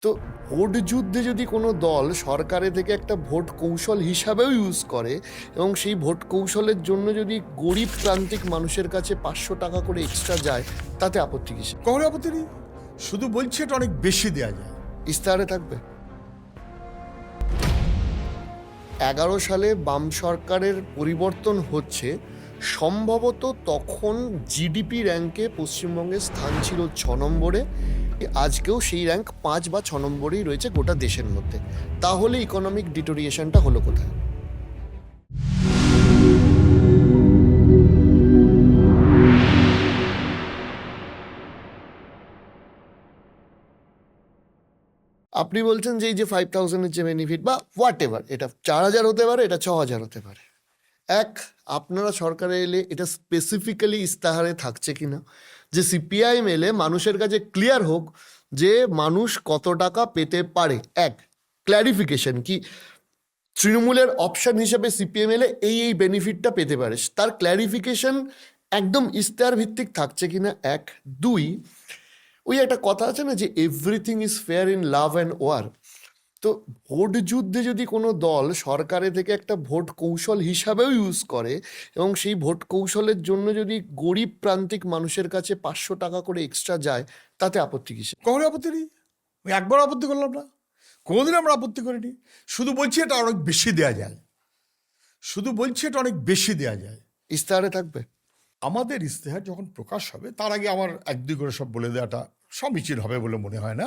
তো ভোট যুদ্ধে যদি কোনো দল সরকারে থেকে একটা ভোট কৌশল হিসাবেও ইউজ করে এবং সেই ভোট কৌশলের জন্য যদি গরিব প্রান্তিক মানুষের কাছে 500 টাকা করে এক্সট্রা যায়, তাতে আপত্তি কিসে? কোনো আপত্তি নেই, শুধু বলছি এটা অনেক বেশি দেওয়া যায়। ইস্তাহারে থাকবে 11 সালে বাম সরকারের পরিবর্তন হচ্ছে, সম্ভবত তখন জিডিপি র্যাঙ্কে পশ্চিমবঙ্গের স্থান ছিল 6 নম্বরে, আজকেও সেই র্যাঙ্ক 5 বা 6 নম্বরেই রয়েছে গোটা দেশের মধ্যে। তাহলে ইকোনমিক ডিটোরিয়েশনটা হলো কোথায়? আপনি বলছেন যে এই যে 5000-এর যে বেনিফিট বা হোয়াট এভার, এটা 4000 হতে পারে, এটা 6000 হতে পারে। আপনারা সরকারে এলে এটা স্পেসিফিক্যালি ইস্তাহারে থাকছে কিনা, যে সিপিআইএম এলে মানুষের কাছে ক্লিয়ার হোক যে মানুষ কত টাকা পেতে পারে। ক্ল্যারিফিকেশন কি তৃণমূলের অপশন হিসেবে সিপিএম এলে এই বেনিফিটটা পেতে পারে, তার ক্ল্যারিফিকেশন একদম ইস্তাহার ভিত্তিক থাকছে কিনা। দুই, ওই একটা কথা আছে না যে everything is fair in love and war. তো ভোট যুদ্ধে যদি কোনো দল সরকারে থেকে একটা ভোট কৌশল হিসাবেও ইউজ করে এবং সেই ভোট কৌশলের জন্য যদি গরিব প্রান্তিক মানুষের কাছে 500 টাকা করে এক্সট্রা যায়, তাতে আপত্তি কিসে? কোনো আপত্তি নেই, আমি একবার আপত্তি করলাম না, কোনোদিন আমরা আপত্তি করিনি। শুধু বলছি এটা অনেক বেশি দেওয়া যায়, শুধু বলছি এটা অনেক বেশি দেওয়া যায়। ইস্তাহারে থাকবে। আমাদের ইস্তেহার যখন প্রকাশ হবে তার আগে আমার 1-2 করে সব বলে দেওয়াটা সমীচীন হবে বলে মনে হয় না।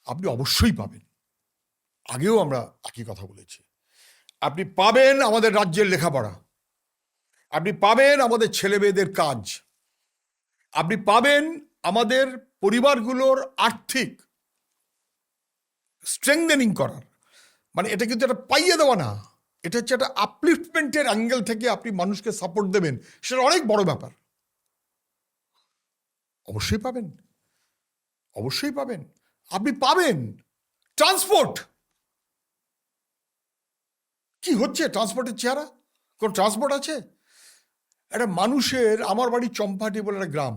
আপনি অবশ্যই পাবেন, আগেও আমরা একই কথা বলেছি। আপনি পাবেন আমাদের রাজ্যের লেখাপড়া, আপনি পাবেন আমাদের ছেলে মেয়েদের কাজ, আপনি পাবেন আমাদের পরিবারগুলোর আর্থিক স্ট্রেংথেনিং করার, মানে এটা কিন্তু একটা পাইয়ে দেওয়া না, এটা হচ্ছে একটা আপলিফটমেন্টের অ্যাঙ্গেল থেকে আপনি মানুষকে সাপোর্ট দেবেন, সেটা অনেক বড় ব্যাপার। অবশ্যই পাবেন, অবশ্যই পাবেন। আপনি পাবেন ট্রান্সপোর্ট। কি হচ্ছে ট্রান্সপোর্টের চেহারা? কোন ট্রান্সপোর্ট আছে? একটা মানুষের, আমার বাড়ি চম্পাহাটি বলে একটা গ্রাম,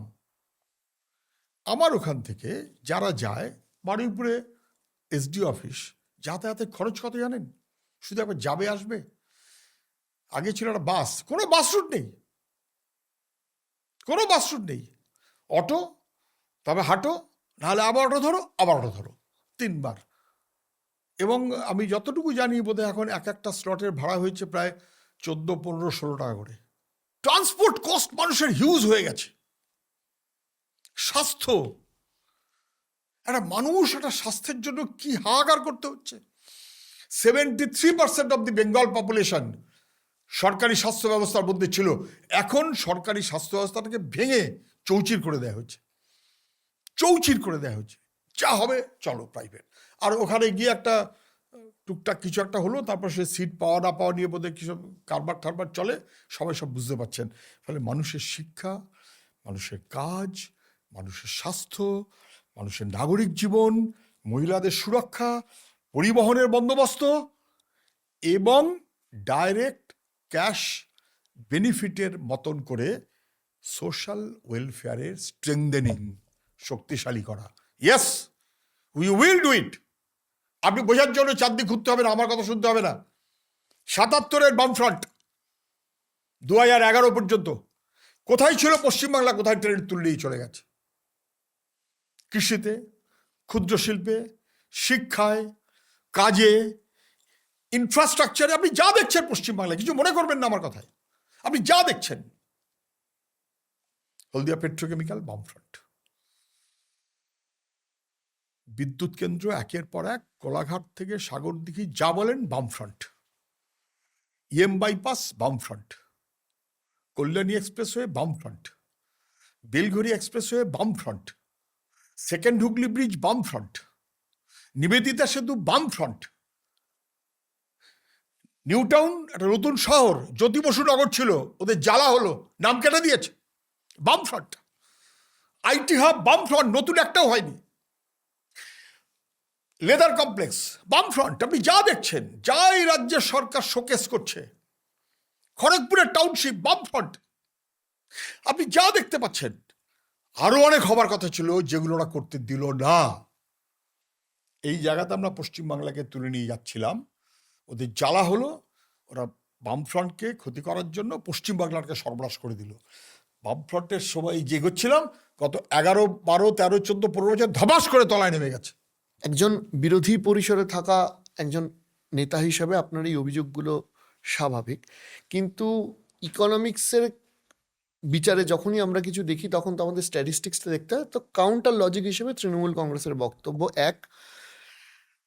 আমার ওখান থেকে যারা যায় বাড়ির উপরে এসডি অফিস, যাতায়াতের খরচ কত জানেন? শুধু একবার যাবে আসবে। আগে ছিল একটা বাস, কোনো বাস রুট নেই, কোনো বাস রুট নেই। অটো, তবে হাঁটো, নাহলে আবার অটো ধরো, আবার অটো ধরো, 3 বার। এবং আমি যতটুকু জানি বোধহয় এখন এক একটা স্লটের ভাড়া হয়েছে প্রায় 14, 15, 16 টাকা করে। ট্রান্সপোর্ট কস্ট মানুষের হিউজ হয়ে গেছে। স্বাস্থ্য, একটা মানুষ একটা স্বাস্থ্যের জন্য কি হাহাকার করতে হচ্ছে। 73% অব দি বেঙ্গল পপুলেশন সরকারি স্বাস্থ্য ব্যবস্থার মধ্যে ছিল, এখন সরকারি স্বাস্থ্য ব্যবস্থাটাকে ভেঙে চৌচির করে দেওয়া হচ্ছে, চৌচির করে দেওয়া হচ্ছে। যা হবে চলো প্রাইভেট। আর ওখানে গিয়ে একটা টুকটাক কিছু একটা হলো, তারপর সে সিট পাওয়া না পাওয়া নিয়ে বোধহয় কিছু কারবার টারবার চলে, সবাই সব বুঝতে পারছেন। ফলে মানুষের শিক্ষা, মানুষের কাজ, মানুষের স্বাস্থ্য, মানুষের নাগরিক জীবন, মহিলাদের সুরক্ষা, পরিবহনের বন্দোবস্ত এবং ডাইরেক্ট ক্যাশ বেনিফিটের মতন করে সোশ্যাল ওয়েলফেয়ারের স্ট্রেংথেনিং, শক্তিশালী করা। Yes, we will do it. আপনি বোঝার জন্য চারদিক ঘুরতে হবে না, আমার কথা শুনতে হবে না। 77-এর বামফ্রন্ট 2011 পর্যন্ত কোথায় ছিল পশ্চিমবাংলা? কোথায় ট্রেন তুললেই চলে গেছে। কৃষিতে, ক্ষুদ্র শিল্পে, শিক্ষায়, কাজে, ইনফ্রাস্ট্রাকচারে আপনি যা দেখছেন পশ্চিমবাংলায়, কিছু মনে করবেন না আমার কথায়, আপনি যা দেখছেন। হলদিয়া পেট্রোকেমিক্যাল বামফ্রন্ট, বিদ্যুৎ কেন্দ্র একের পর এক, কোলাঘাট থেকে সাগরদিঘি যা বলেন বামফ্রন্ট, বাইপাস বামফ্রন্ট, কল্যাণী এক্সপ্রেসওয়ে বামফ্রন্ট, বেলঘড়ি এক্সপ্রেসওয়ে বামফ্রন্ট, সেকেন্ড হুগলি ব্রিজ বামফ্রন্ট, নিবেদিতা সেতু বামফ্রন্ট, নিউ টাউন একটা নতুন শহর, জ্যোতি বসু নগর ছিল, ওদের জ্বালা হলো, নাম কেটে দিয়েছে, বামফ্রন্ট। আইটি হাব বামফ্রন্ট, নতুন একটাও হয়নি। লেদার কমপ্লেক্স বামফ্রন্ট। আপনি যা দেখছেন, যা এই রাজ্যের সরকার শোকেস করছে, খড়গপুরের টাউনশিপ বামফ্রন্ট, আপনি যা দেখতে পাচ্ছেন, আরো অনেক হবার কথা ছিল যেগুলো ওরা করতে দিল না। এই জায়গাতে আমরা পশ্চিমবাংলাকে তুলে নিয়ে যাচ্ছিলাম, ওদের জ্বালা হলো, ওরা বামফ্রন্টকে ক্ষতি করার জন্য পশ্চিমবাংলাকে সর্বনাশ করে দিল। বামফ্রন্টের সময় যে এগোচ্ছিলাম, গত 11, 12, 13, 14, 15 বছর ধবাস করে তলায় নেমে গেছে। একজন বিরোধী পরিসরে থাকা একজন নেতা হিসাবে আপনার এই অভিযোগগুলো স্বাভাবিক, কিন্তু ইকোনমিক্সের বিচারে যখনই আমরা কিছু দেখি তখন তো আমাদের স্ট্যাটিস্টিক্সটা দেখতে হয়। তো কাউন্টার লজিক হিসেবে তৃণমূল কংগ্রেসের বক্তব্য এক,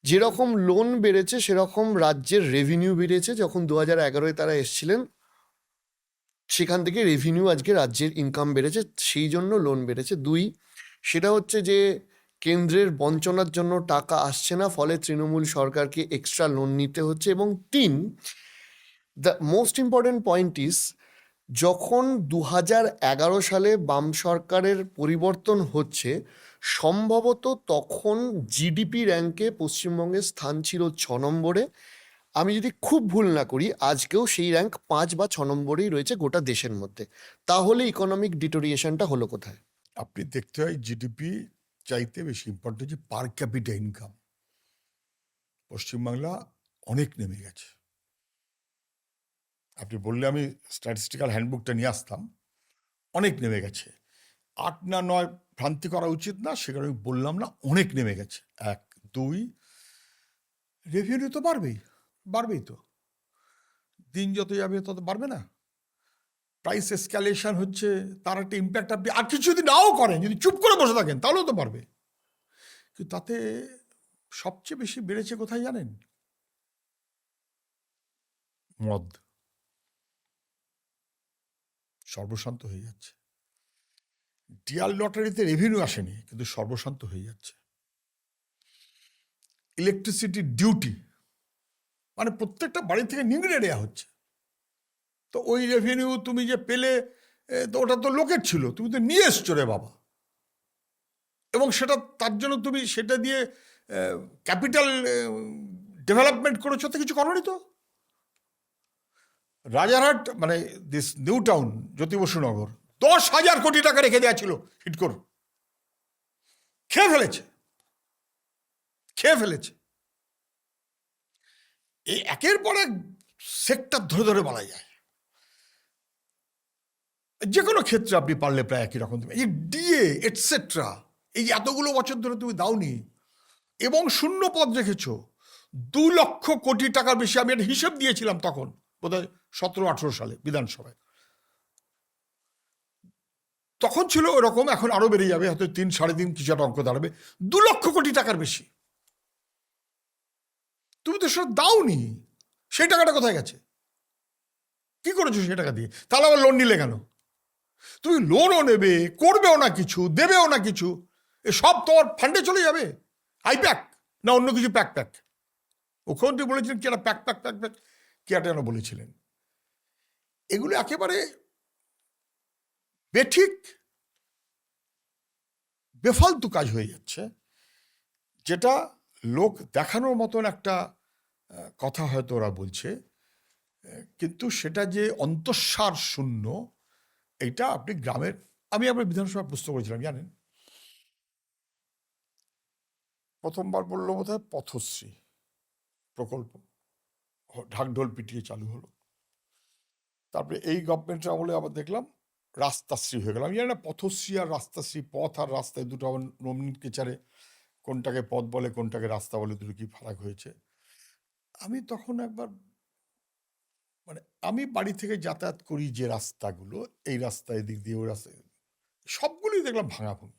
যেরকম লোন বেড়েছে সেরকম রাজ্যের রেভিনিউ বেড়েছে। যখন 2011-এ তারা এসছিলেন, সেখান থেকে রেভিনিউ আজকে রাজ্যের ইনকাম বেড়েছে, সেই জন্য লোন বেড়েছে। দুই, সেটা হচ্ছে যে কেন্দ্রের বঞ্চনার জন্য টাকা আসছে না, ফলে তৃণমূল সরকারকে এক্সট্রা লোন নিতে হচ্ছে। এবং তিন, the most important point is, যখন 2011 সালে বাম সরকারের পরিবর্তন হচ্ছে, সম্ভবত তখন জিডিপি র্যাঙ্কে পশ্চিমবঙ্গের স্থান ছিল 6 নম্বরে। আমি যদি খুব ভুল না করি, আজকেও সেই র্যাঙ্ক 5 বা 6 নম্বরেই রয়েছে গোটা দেশের মধ্যে। তাহলে ইকোনমিক ডিটোরিয়েশনটা হলো কোথায়? আপনি দেখতে হয় জিডিপি চাইতে বেশি ইম্পর্টেন্ট হচ্ছে পার ক্যাপিটা ইনকাম। পশ্চিমবাংলা অনেক নেমে গেছে। আপনি বললে আমি স্ট্যাটিস্টিক্যাল হ্যান্ডবুকটা নিয়ে আসতাম। অনেক নেমে গেছে। 8 না 9 ভ্রান্তি করা উচিত না, সেখানে আমি বললাম না, অনেক নেমে গেছে। 1, 2, রেভিনিউ তো বাড়বেই তো। দিন যত যাবে তত বাড়বে না? প্রাইস এসক্যালেশন হচ্ছে, তার একটা ইম্প্যাক্ট আপনি আর কিছু যদি নাও করেন, যদি চুপ করে বসে থাকেন, তাহলেও তো পারবে। কিন্তু তাতে সবচেয়ে বেশি বেড়েছে কোথায় জানেন? মদ। সর্বশান্ত হয়ে যাচ্ছে। ডিয়ার লটারিতে রেভিনিউ আসেনি, কিন্তু সর্বশান্ত হয়ে যাচ্ছে। ইলেকট্রিসিটি ডিউটি, মানে প্রত্যেকটা বাড়ি থেকে নিংড়ে নেওয়া হচ্ছে। তো ওই রেভিনিউ তুমি যে পেলে, তো ওটা তো লোকের ছিল, তুমি তো নিয়ে এসছো রে বাবা। এবং সেটা তার জন্য তুমি সেটা দিয়ে ক্যাপিটাল ডেভেলপমেন্ট করেছো, তো কিছু করোনি তো। রাজারহাট মানে দিস নিউ টাউন, জ্যোতি বসুনগর, 10,000 কোটি টাকা রেখে দেওয়া ছিল হিটকোর। খেয়ে ফেলেছে। এই একের পর এক সেক্টর ধরে ধরে বলা যায়। যে কোনো ক্ষেত্রে আপনি পারলে প্রায় একই রকম দেবে। এই ডিএ এটসেট্রা, এই এতগুলো বছর ধরে তুমি দাওনি, এবং শূন্য পদ রেখেছ 2 লক্ষ কোটি টাকার বেশি। আমি একটা হিসেব দিয়েছিলাম তখন, বোধহয় 17-18 সালে বিধানসভায়। তখন ছিল ওরকম, এখন আরো বেড়ে যাবে, হয়তো 3-3.5 কিছু একটা অঙ্ক দাঁড়াবে। 2 লক্ষ কোটি টাকার বেশি তুমি তো সেটা দাওনি। সেই টাকাটা কোথায় গেছে? কি করেছো সেই টাকা দিয়ে? তাহলে আবার লোন নিলে কেন? তুমি লোনও নেবে, করবেও না কিছু, দেবেও না কিছু, সব তোমার ফান্ডে চলে যাবে। আইপ্যাক না অন্য কিছু প্যাক। মুখ্যমন্ত্রী বলেছিলেন কি একটা প্যাক, কি একটা যেন বলেছিলেন। এগুলো একেবারে বেঠিক, বেফালতু কাজ হয়ে যাচ্ছে, যেটা লোক দেখানোর মতন একটা কথা হয়তো ওরা বলছে, কিন্তু সেটা যে অন্তঃসার শূন্য, এইটা আপনি গ্রামের। আমি আপনার বিধানসভা প্রশ্ন করেছিলাম জানেন, প্রথমবার বললো বোধহয় পথশ্রী প্রকল্প, ঢাকঢোল পিটিয়ে চালু হলো। তারপরে এই গভর্নমেন্টের আমলে আবার দেখলাম রাস্তাশ্রী হয়ে গেল। আমি জানি না পথশ্রী আর রাস্তাশ্রী, পথ আর রাস্তায় দুটো আবার নমিনিকেচারে কোনটাকে পথ বলে কোনটাকে রাস্তা বলে, দুটো কি ফারাক হয়েছে। আমি তখন একবার, মানে আমি বাড়ি থেকে যাতায়াত করি যে রাস্তাগুলো, এই রাস্তায় এদিক দিয়ে ওই রাস্তায়, সবগুলোই দেখলাম ভাঙাভাঙি।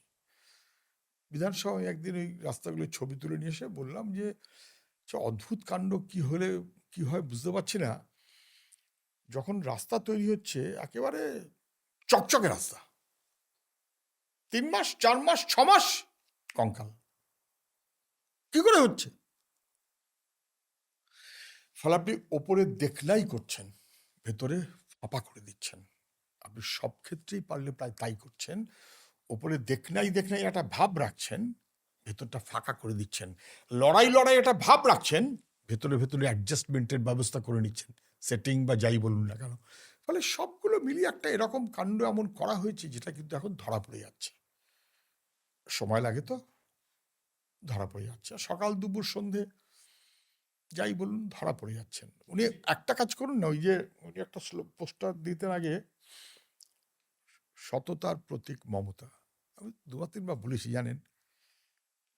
বিধানসভায় একদিন ওই রাস্তাগুলোর ছবি তুলে নিয়ে এসে বললাম যে অদ্ভুত কাণ্ড, কি হলে কি হয় বুঝতে পারছি না। যখন রাস্তা তৈরি হচ্ছে একেবারে চকচকে রাস্তা, 3 মাস 4 মাস 6 মাস কঙ্কাল। কি করে হচ্ছে? ফলে আপনি ওপরে দেখলাই করছেন, ভেতরে ফাঁপা করে দিচ্ছেন। আপনি সব ক্ষেত্রেই পারলে প্রায় তাই করছেন। ওপরে দেখনাই একটা ভাব রাখছেন, ভেতরটা ফাঁকা করে দিচ্ছেন। লড়াই একটা ভাব রাখছেন, ভেতরে অ্যাডজাস্টমেন্টের ব্যবস্থা করে নিচ্ছেন, সেটিং বা যাই বলুন না কেন। ফলে সবগুলো মিলিয়ে একটা এরকম কাণ্ড এমন করা হয়েছে, যেটা কিন্তু এখন ধরা পড়ে যাচ্ছে। সময় লাগে তো, ধরা পড়ে যাচ্ছে। সকাল দুপুর সন্ধে যাই বলুন ধরা পড়ে যাচ্ছেন। উনি একটা কাজ করুন না, ওই যে উনি একটা পোস্টার দিতেন আগে, সততার প্রতীক মমতা। আমি দুবার তিনবার বলেছি জানেন,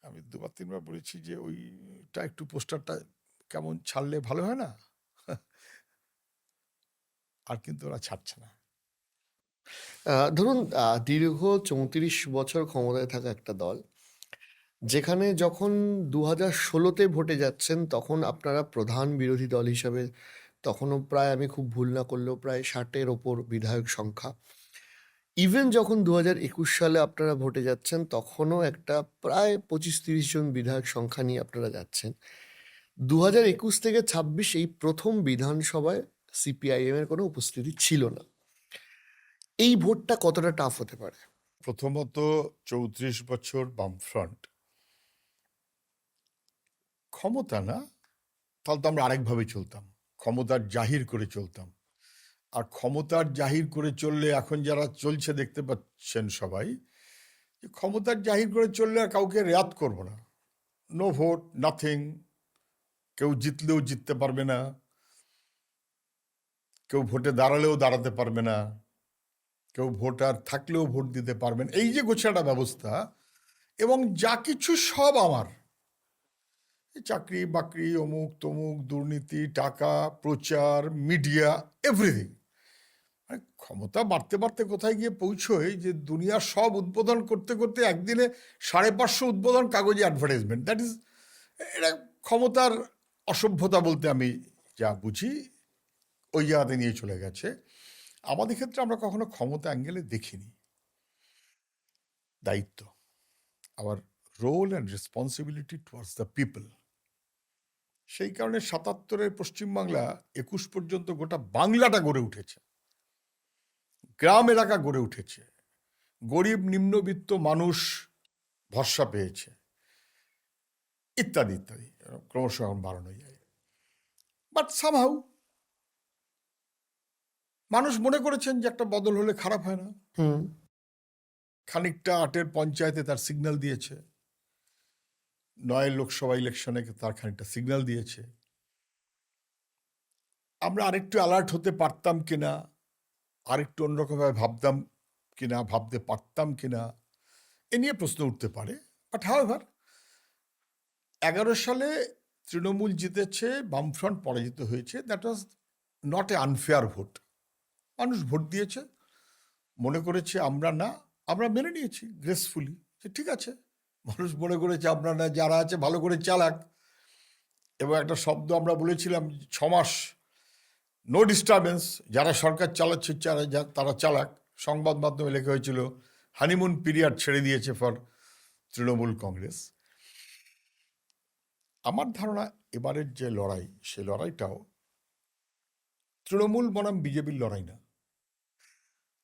আমি দুবার তিনবার বলেছি যে ওইটা একটু পোস্টারটা কেমন ছাড়লে ভালো হয় না। আর কিন্তু ওরা ছাড়ছে না। ধরুন দীর্ঘ 34 বছর ক্ষমতায় থাকা একটা দল, যেখানে যখন 2016-তে ভোটে যাচ্ছেন তখন আপনারা প্রধান বিরোধী দল হিসাবে, তখনও প্রায়, আমি খুব ভুল না করলেও প্রায় 60-এর ওপর বিধায়ক সংখ্যা। ইভেন যখন 2021 সালে আপনারা ভোটে যাচ্ছেন তখনও একটা প্রায় 25-30 জন বিধায়ক সংখ্যা নিয়ে আপনারা যাচ্ছেন। 2021 থেকে 26 এই প্রথম বিধানসভায় সিপিআইএম এর কোনো উপস্থিতি ছিল না। এই ভোটটা কতটা টাফ হতে পারে? প্রথমত 34 বছর বামফ্রন্ট ক্ষমতা না, তাহলে তো আমরা আরেকভাবে চলতাম, ক্ষমতার জাহির করে চলতাম। আর ক্ষমতার জাহির করে চললে এখন যারা চলছে দেখতে পাচ্ছেন সবাই, যে ক্ষমতার জাহির করে চললে আর কাউকে রেয়াত করবো না, নো ভোট নাথিং, কেউ জিতলেও জিততে পারবে না, কেউ ভোটে দাঁড়ালেও দাঁড়াতে পারবে না, কেউ ভোটার থাকলেও ভোট দিতে পারবেন, এই যে গোছাটা ব্যবস্থা, এবং যা কিছু সব আমার, চাকরি বাকরি অমুক তমুক দুর্নীতি টাকা প্রচার মিডিয়া এভরিথিং, মানে ক্ষমতা বাড়তে বাড়তে কোথায় গিয়ে পৌঁছয় যে দুনিয়ার সব উদ্বোধন করতে করতে একদিনে 550 উদ্বোধন কাগজে অ্যাডভার্টাইজমেন্ট, দ্যাট ইজ, এটা ক্ষমতার অসভ্যতা বলতে আমি যা বুঝি ওই জায়গাতে নিয়ে চলে গেছে। আমাদের ক্ষেত্রে আমরা কখনো ক্ষমতা অ্যাঙ্গেলে দেখিনি। দায়িত্ব, our role and responsibility towards the people. সেই কারণে 77-এর পশ্চিমবাংলা 21 পর্যন্ত গোটা বাংলাটা গড়ে উঠেছে, গ্রাম এলাকা গড়ে উঠেছে, গরিব নিম্নবিত্ত মানুষ ভরসা পেয়েছে, ইত্যাদি ইত্যাদি, ক্রমশ এখন বাড়ানো যায়। বাট সামহাউ মানুষ মনে করেছেন যে একটা বদল হলে খারাপ হয় না। খানিকটা 8-এর পঞ্চায়েতে তার সিগন্যাল দিয়েছে, 9 লোকসভা ইলেকশনে তার খানিকটা সিগন্যাল দিয়েছে। আমরা আরেকটু অ্যালার্ট হতে পারতাম কিনা, আরেকটু অন্যরকমভাবে ভাবতাম কিনা, ভাবতে পারতাম কিনা, এ নিয়ে প্রশ্ন উঠতে পারে। বাট হাউএভার 11 সালে তৃণমূল জিতেছে, বামফ্রন্ট পরাজিত হয়েছে, that was not a unfair vote. মানুষ ভোট দিয়েছে, মনে করেছে আমরা না, আমরা মেনে নিয়েছি গ্রেসফুলি যে ঠিক আছে, মানুষ মনে করেছে আমরা না, যারা আছে ভালো করে চালাক। এবং একটা শব্দ আমরা বলেছিলাম 6 মাস নো ডিস্টারবেন্স, যারা সরকার চালাচ্ছে তারা চালাক। সংবাদ মাধ্যমে লেখা হয়েছিল হানিমুন পিরিয়ড ছেড়ে দিয়েছে ফর তৃণমূল কংগ্রেস। আমার ধারণা এবারের যে লড়াই, সে লড়াইটাও তৃণমূল বনাম বিজেপির লড়াই না,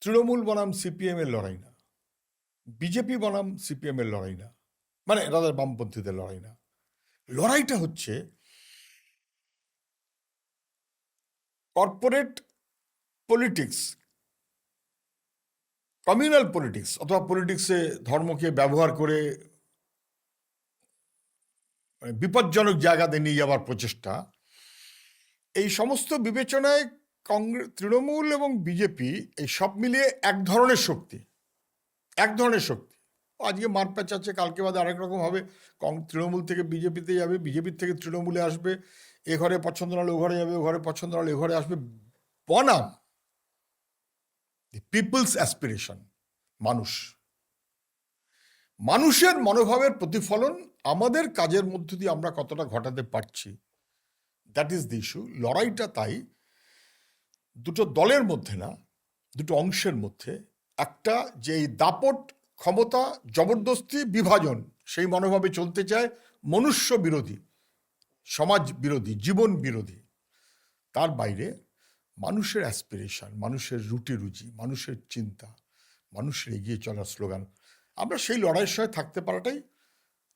তৃণমূল বনাম সিপিএম এর লড়াই না, বিজেপি বনাম সিপিএম এর লড়াই না, মানে রাদার বামপন্থীদের লড়াই না। লড়াইটা হচ্ছে কর্পোরেট পলিটিক্স, কমিউনাল পলিটিক্স, অথবা পলিটিক্সে ধর্মকে ব্যবহার করে বিপজ্জনক জায়গাতে নিয়ে যাওয়ার প্রচেষ্টা। এই সমস্ত বিবেচনায় তৃণমূল এবং বিজেপি এই সব মিলিয়ে এক ধরনের শক্তি। আজকে মারপ্যাচ আছে, কালকে বাদে আরেক রকম হবে, তৃণমূল থেকে বিজেপিতে যাবে, বিজেপির থেকে তৃণমূলে আসবে, এ ঘরে পছন্দ হলে ও ঘরে যাবে, ও ঘরে পছন্দ হলে এ ঘরে আসবে। বনাম দি পিপলস অ্যাসপিরেশন, মানুষের মনোভাবের প্রতিফলন আমাদের কাজের মধ্য দিয়ে আমরা কতটা ঘটাতে পারছি, দ্যাট ইজ দি ইস্যু। লড়াইটা তাই দুটো দলের মধ্যে না, দুটো অংশের মধ্যে। একটা যে এই দাপট, ক্ষমতা, জবরদস্তি, বিভাজন, সেই মনোভাবে চলতে চায়, মনুষ্য বিরোধী, সমাজ বিরোধী, জীবন বিরোধী। তার বাইরে মানুষের অ্যাসপিরেশন, মানুষের রুটি রুচি, মানুষের চিন্তা, মানুষের এগিয়ে চলার স্লোগান, আমরা সেই লড়াইয়ের সঙ্গে থাকতে পারাটাই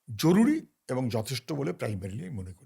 জরুরি এবং যথেষ্ট বলে প্রাইমারিলি মনে করি।